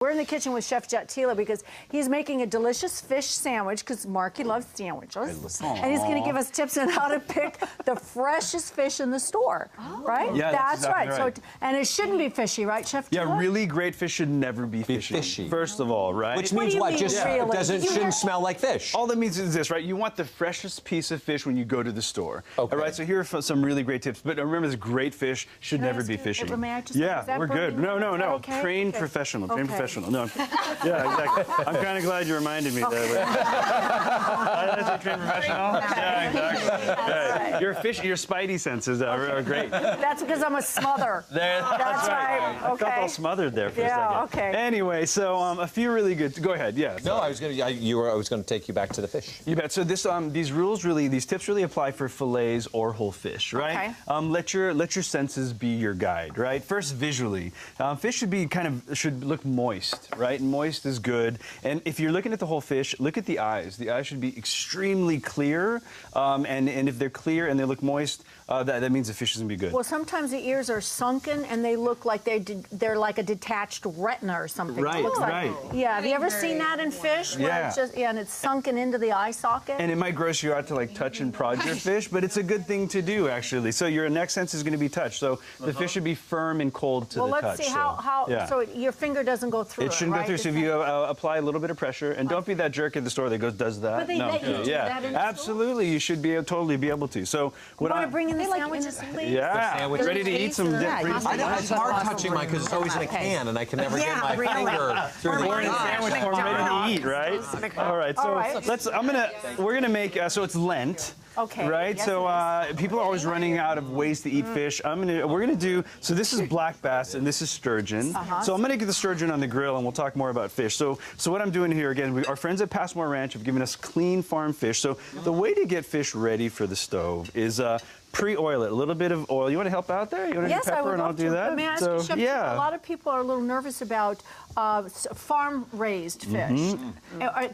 We're in the kitchen with Chef Jet Tila because he's making a delicious fish sandwich because Marky loves sandwiches. And he's going to give us tips on how to pick the freshest fish in the store, right? Yeah, that's exactly right. So, and it shouldn't be fishy, right, Chef Tila? Yeah, really great fish should never be fishy. First of all, right? Which means what? Just really? shouldn't smell like fish. All that means is this, right? You want the freshest piece of fish when you go to the store. Okay. All right, so here are some really great tips. But remember, this great fish should never be fishy. May I just We're good. No. Okay? Trained professional. Trained professional. No. Yeah, exactly. I'm kind of glad you reminded me there. That's a trained professional? Yeah, exactly. Yeah. Your spidey senses are great. That's because I'm a smother. That's right. Okay. I felt all smothered there for a second. Yeah, okay. Anyway, so a few really good. Go ahead. Yeah. No, I was going to take you back to the fish. You bet. So these tips really apply for fillets or whole fish, right? Okay. Let your senses be your guide, right? First, visually, fish should look moist, right? And moist is good. And if you're looking at the whole fish, look at the eyes. The eyes should be extremely clear, and if they're clear and they look moist, that means the fish is gonna be good. Well, sometimes the ears are sunken and they look like they're like a detached retina or something. Right, It looks right. Like, yeah. Have you ever seen that in fish? Where Yeah. It's just, and it's sunken into the eye socket. And it might gross you out to like touch and prod your fish, but it's a good thing to do actually. So your next sense is going to be touch. So the fish should be firm and cold to the touch. Well, let's see so your finger doesn't go through it. It shouldn't go through. So if you apply a little bit of pressure, and don't be that jerk at the store that does that. But they let you do that in the absolutely. You should totally be able to. So what I bring in the sandwiches, please. Yeah, ready to eat some. I know it's hard touching mine because it's always in a can, and I can never get my finger through the sandwich form, ready to eat, right? All right. So we're gonna make. So it's Lent. Okay. Right. Yes, so people are always running out of ways to eat fish. We're gonna do. So this is black bass and this is sturgeon. So I'm gonna get the sturgeon on the grill and we'll talk more about fish. So what I'm doing here again, our friends at Passmore Ranch have given us clean farm fish. So the way to get fish ready for the stove is pre-oil it. A little bit of oil. You want to help out there? You want to do pepper and I'll do that? May I ask you, Chef, a lot of people are a little nervous about farm-raised fish,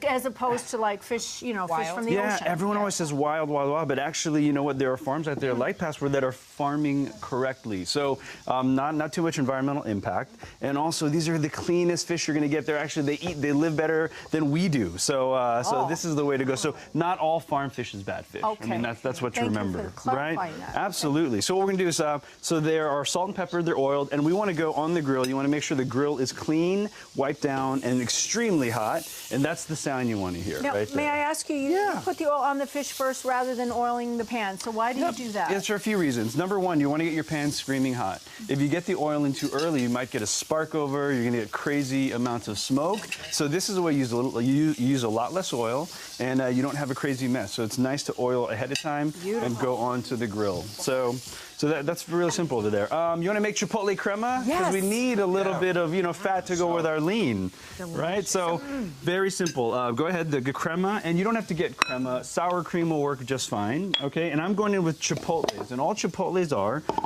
as opposed to like fish, fish from the ocean. Yeah, everyone always says wild, but actually, you know what? There are farms out there like Passmore that are farming correctly. So not too much environmental impact, and also these are the cleanest fish you're going to get. They live better than we do. So this is the way to go. So not all farm fish is bad fish. Okay. I mean that's what you remember, right? That. Absolutely. So what we're going to do is, so there are salt and pepper, they're oiled, and we want to go on the grill. You want to make sure the grill is clean, wiped down, and extremely hot, and that's the sound you want to hear, now, right there. May I ask you, you put the oil on the fish first rather than oiling the pan, so why do you do that? It's for a few reasons. Number one, you want to get your pan screaming hot. If you get the oil in too early, you might get a spark over, you're going to get crazy amounts of smoke. So this is the way you use a lot less oil, and you don't have a crazy mess. So it's nice to oil ahead of time and go onto the grill. So that's really simple over there. You want to make Chipotle Crema? Because we need a little bit of fat to go with our lean, right? So very simple. Go ahead, the crema, and you don't have to get crema. Sour cream will work just fine, okay? And I'm going in with chipotles, and all chipotles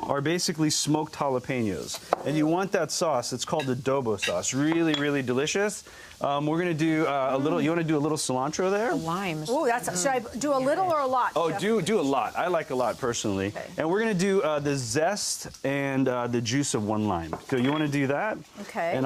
are basically smoked jalapenos. And you want that sauce. It's called adobo sauce. Really, really delicious. We're going to do a little. You want to do a little cilantro there? The limes. Oh, should I do a little or a lot? Oh, Chef? do a lot. I like a lot personally. Okay. And we're going to do the zest and the juice of one lime. So you want to do that? Okay. And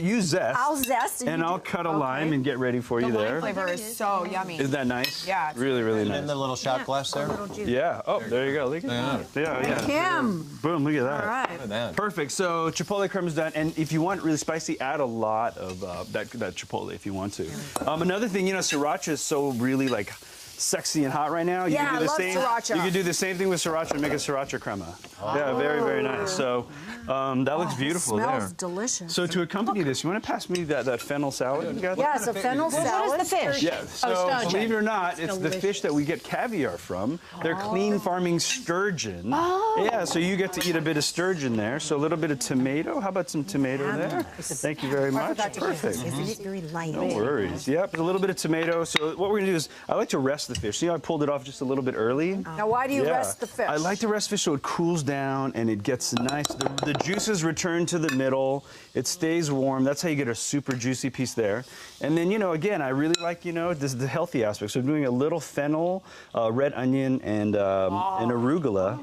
you zest. I'll zest. And I'll cut a lime and get ready for you there. The lime flavor is so yummy. Isn't that nice? Yeah. It's really, really nice. In the little shot glass there? Yeah. Oh, there you go. Look at that. Yeah. Kim. Boom. Look at that. All right. Look at that. Perfect. So Chipotle crema is done, and if you want really spicy, add a lot of that Chipotle if you want to. Another thing, sriracha is so really like sexy and hot right now. You can do the same. Sriracha. You can do the same thing with sriracha and make a sriracha crema. Yeah, very, very nice. So that looks beautiful there. Smells delicious. So to accompany this, you want to pass me that fennel salad you got there? Yeah, it's a fennel salad. What is the fish? Yeah, so believe it or not, it's the fish that we get caviar from. They're clean farming sturgeon. Yeah, so you get to eat a bit of sturgeon there. So a little bit of tomato. How about some tomato there? Thank you very much. Perfect. It's very light. No worries. Yep, a little bit of tomato. So what we're gonna do is, I like to rest the fish. See how I pulled it off just a little bit early? Now, why do you rest the fish? I like to rest fish so it cools down and it gets nice. The juices return to the middle. It stays warm. That's how you get a super juicy piece there. And then, again, I really like, this is the healthy aspect. So I'm doing a little fennel, red onion, and an arugula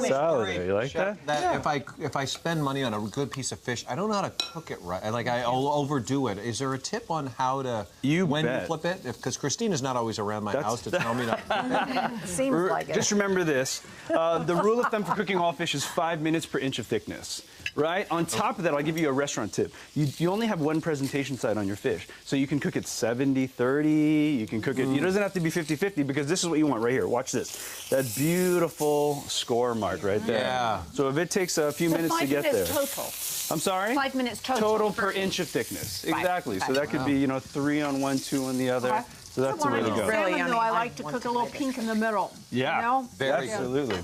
salad there. You like that? If I spend money on a good piece of fish, I don't know how to cook it right. I'll overdo it. Is there a tip on how to you flip it? Because Christina's not always around my house to tell me not to flip it. Seems like it. Just remember this. The rule of thumb for cooking all fish is 5 minutes per inch of thickness. Right? On top of that, I'll give you a restaurant tip. You only have one presentation side on your fish. So you can cook it 70-30. You can cook it, it doesn't have to be 50-50 because this is what you want right here. Watch this. That beautiful score mark right there. Yeah. So if it takes a few minutes to get there. Total. I'm sorry? 5 minutes total. Total per inch of thickness. Exactly. So that could be, 3 on one, 2 on the other. So that's the way to go. Really yummy. I like to cook a little pink in the middle. Yeah. Very absolutely.